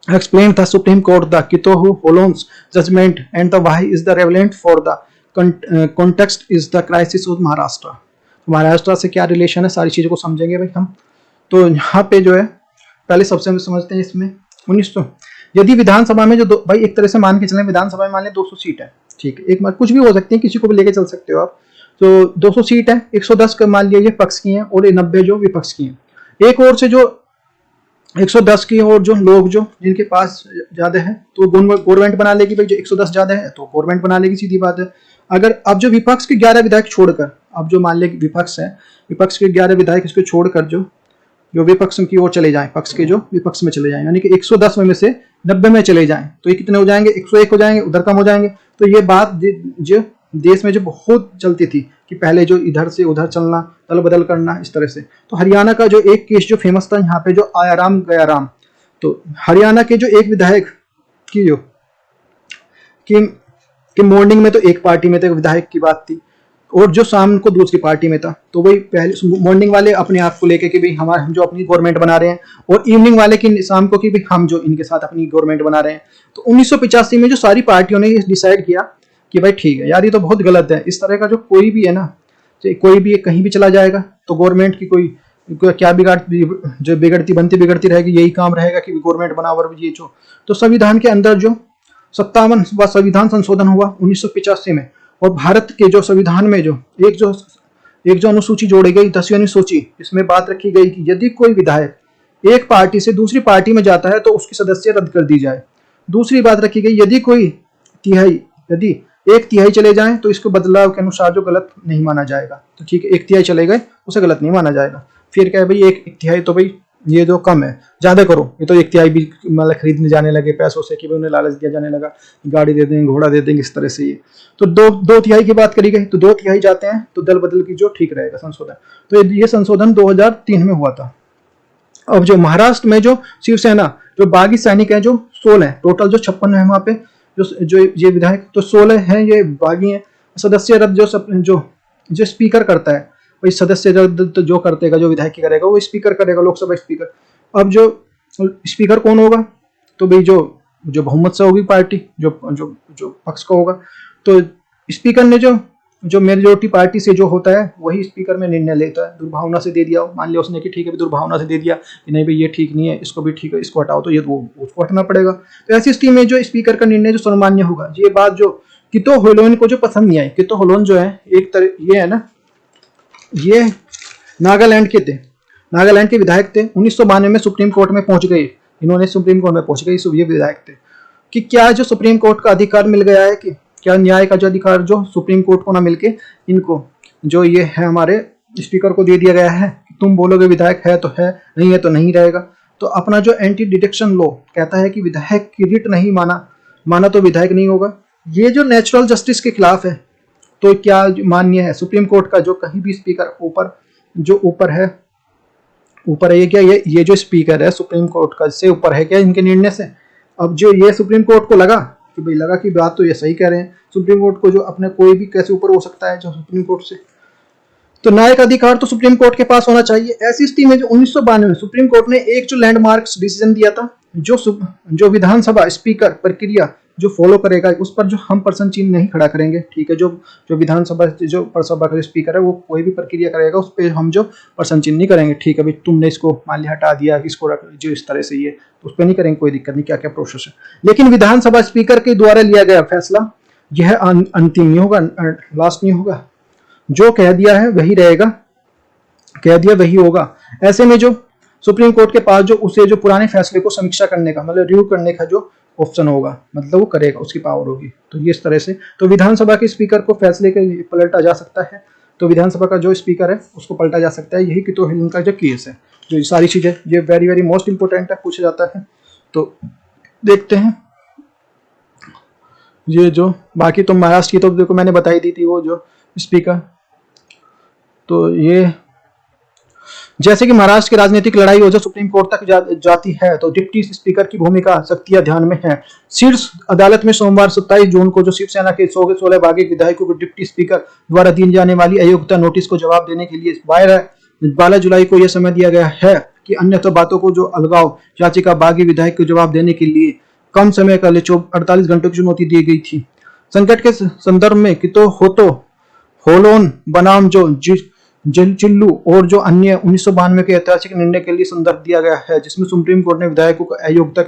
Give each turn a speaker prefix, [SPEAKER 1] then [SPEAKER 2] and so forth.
[SPEAKER 1] explained the Supreme Court the Kitohu Holon's judgment and the why is the relevant for the context is the crisis of Maharashtra. Maharashtra से क्या relation है, सारी चीज़ों को समझेंगे भाई हम। तो यहाँ पे जो है पहले सबसे हम समझते हैं इसमें 1900 यदि विधानसभा में जो भाई एक तरह से मान के चलें, विधानसभा में मान लें 200 सीट है, ठीक है, एक बार कुछ भी हो सकती है, किसी को भी लेके चल सकते हो आप। तो 200 सीट है, 110 मान लिया ये पक्ष की हैं और 90 जो विपक्ष की हैं। एक और से जो 110 की और जो लोग जो जिनके पास ज्यादा है तो गवर्नमेंट बना लेगी भाई, जो 110 ज्यादा है तो गवर्नमेंट बना लेगी, सीधी बात है। अगर अब जो विपक्ष के 11 विधायक छोड़कर, अब जो मान ले विपक्ष है, विपक्ष के 11 विधायक इसको छोड़कर जो विपक्ष की ओर चले जाएं, पक्ष के जो विपक्ष में चले जाएं, यानी कि 110 में से 90 में चले जाएं, तो ये कितने हो जाएंगे, 101 हो जाएंगे, उधर कम हो जाएंगे। तो ये बात जो देश में जो बहुत चलती थी कि पहले जो इधर से उधर चलना, दल बदल करना, इस तरह से। तो हरियाणा का जो एक केस जो फेमस था यहाँ पे, जो आयाराम गयाराम, तो हरियाणा के जो एक विधायक की जो कि मॉर्निंग में तो एक पार्टी में थे, विधायक की बात थी, और जो शाम को दूसरी पार्टी में था। तो वही पहले मॉर्निंग वाले अपने आप को लेके कि भाई हमारे हम जो अपनी गवर्नमेंट बना रहे हैं, और इवनिंग वाले की शाम को कि भाई हम जो इनके साथ अपनी गवर्नमेंट बना रहे हैं। तो 1985 में जो सारी पार्टियों ने ये डिसाइड किया कि भाई ठीक है यार, ये तो बहुत गलत है, इस तरह का जो कोई भी है ना, कोई भी कहीं भी चला जाएगा तो गवर्नमेंट की कोई क्या जो बिगड़ती बनती बिगड़ती रहेगी, यही काम रहेगा कि गवर्नमेंट बना। और ये जो तो संविधान के अंदर जो 57वां संविधान संशोधन हुआ 1985 में, और भारत के जो संविधान में जो एक जो अनुसूची जोड़ी गई, 10वीं अनुसूची, इसमें बात रखी गई कि यदि कोई विधायक एक पार्टी से दूसरी पार्टी में जाता है तो उसकी सदस्य रद्द कर दी जाए। दूसरी बात रखी गई, यदि एक तिहाई चले जाएं तो इसको बदलाव के अनुसार जो गलत नहीं माना जाएगा। तो ठीक है, एक तिहाई चले गए उसे गलत नहीं माना जाएगा। फिर क्या है भाई, एक तिहाई तो भाई ये जो कम है, ज्यादा करो, ये तो एक तिहाई भी मतलब खरीदने जाने लगे पैसों से कि उन्हें लालच दिया जाने लगा, गाड़ी दे देंगे, घोड़ा दे देंगे, इस तरह से। ये तो दो तिहाई की बात करी गई, तो 2 तिहाई जाते हैं तो दल बदल की जो ठीक रहेगा संशोधन। तो ये संशोधन 2003 में हुआ था। अब जो महाराष्ट्र में जो शिवसेना जो बागी सैनिक है जो 16 है, टोटल जो 56 है वहां पे जो ये विधायक, तो 16 है ये बागी हैं। सदस्य रद्द जो स्पीकर करता है, वही सदस्य रद्द तो जो करतेगा, जो विधायक करेगा वो स्पीकर करेगा, लोकसभा स्पीकर। अब जो स्पीकर कौन होगा, तो भाई जो बहुमत से होगी पार्टी, जो पक्ष का होगा। तो स्पीकर ने जो मेजोरिटी पार्टी से जो होता है वही स्पीकर में निर्णय लेता है। दुर्भावना से दे दिया, मान लिया उसने कि ठीक है, दुर्भावना से दे दिया कि नहीं भाई ये ठीक नहीं है, इसको भी ठीक है, इसको हटाओ, तो ये उसको हटाना पड़ेगा। तो ऐसी स्थिति में जो स्पीकर का निर्णय जो सर्वमान्य होगा। ये बात जो कितो होलोन को जो पसंद नहीं आई, कितो होलोन जो है एक तरह ये है ना, ये नागालैंड के थे, नागालैंड के विधायक थे। 1992 में सुप्रीम कोर्ट में पहुंच गए, इन्होंने सुप्रीम कोर्ट में पहुंच गए, ये विधायक थे कि क्या जो सुप्रीम कोर्ट का अधिकार मिल गया है, कि क्या न्याय का जो अधिकार जो सुप्रीम कोर्ट को ना मिलके इनको जो ये है हमारे स्पीकर को दे दिया गया है, तुम बोलोगे विधायक है तो है, नहीं है तो नहीं रहेगा। तो अपना जो एंटी डिडक्शन लॉ कहता है कि विधायक की रिट नहीं माना तो विधायक नहीं होगा। ये जो नेचुरल जस्टिस के खिलाफ है। तो क्या मान्य है सुप्रीम कोर्ट का, जो कहीं भी स्पीकर ऊपर है ये क्या, ये जो स्पीकर है सुप्रीम कोर्ट का से ऊपर है क्या इनके निर्णय से। अब जो ये सुप्रीम कोर्ट को लगा कि बात तो ये सही कह रहे हैं, सुप्रीम कोर्ट को जो अपने कोई भी कैसे ऊपर हो सकता है जो सुप्रीम कोर्ट से, तो न्याय का अधिकार तो सुप्रीम कोर्ट के पास होना चाहिए। ऐसी स्थिति में जो 1992 में सुप्रीम कोर्ट ने एक जो लैंडमार्क डिसीजन दिया था, जो विधानसभा स्पीकर प्रक्रिया जो फॉलो करेगा उस पर जो हम पर्सन चिन्ह नहीं खड़ा करेंगे, ठीक है। जो विधानसभा सभा का जो स्पीकर है वो कोई भी प्रक्रिया करेगा उस पर हम जो पर्सन चिन्ह नहीं करेंगे, ठीक है भाई, तुमने इसको मान लिया हटा दिया, इसको रख जो इस तरह से, ये तो उस पर नहीं करेंगे, कोई दिक्कत नहीं, क्या क्या प्रोसेस है। लेकिन विधानसभा स्पीकर के द्वारा लिया गया फैसला यह अंतिम नहीं होगा, लास्ट नहीं होगा, जो कह दिया है वही रहेगा, कह दिया वही होगा। ऐसे में जो सुप्रीम कोर्ट के पास जो उसे जो पुराने फैसले को समीक्षा करने का मतलब रिव्यू करने का जो ऑप्शन होगा, मतलब वो करेगा, उसकी पावर होगी। तो ये इस तरह से तो विधानसभा के स्पीकर को फैसले के पलटा जा सकता है, तो विधानसभा का जो स्पीकर है उसको पलटा जा सकता है। यही कितो हिलन का जो केस है, जो सारी चीजें ये वेरी वेरी मोस्ट इंपोर्टेंट है, पूछा जाता है। तो देखते हैं ये जो बाकी तो महाराष्ट्र की तो देखो मैंने बताई दी थी वो जो स्पीकर। तो ये जैसे कि महाराष्ट्र की राजनीतिक लड़ाई हो जो सुप्रीम कोर्ट तक जाती है, तो डिप्टी स्पीकर की भूमिका शक्तियां ध्यान में है। शीर्ष अदालत में सोमवार 27 जून को जो शिवसेना के 16 बागी विधायकों को डिप्टी स्पीकर द्वारा दी जाने वाली अयोग्यता नोटिस को जवाब देने के लिए 12 जुलाई को यह समय दिया गया है। कि अन्यथा बातों को जो अलगाव याचिका बागी विधायक को जवाब देने के लिए कम समय का 48 घंटों की चुनौती दी गई थी। संकट के संदर्भ में कितो होतो होलोन बनाम जो चिल्लू और जो अन्य 1992 के ऐतिहासिक निर्णय के लिए संदर्भ दिया गया है, जिसमें सुप्रीम कोर्ट ने विधायकों को अयोग्यता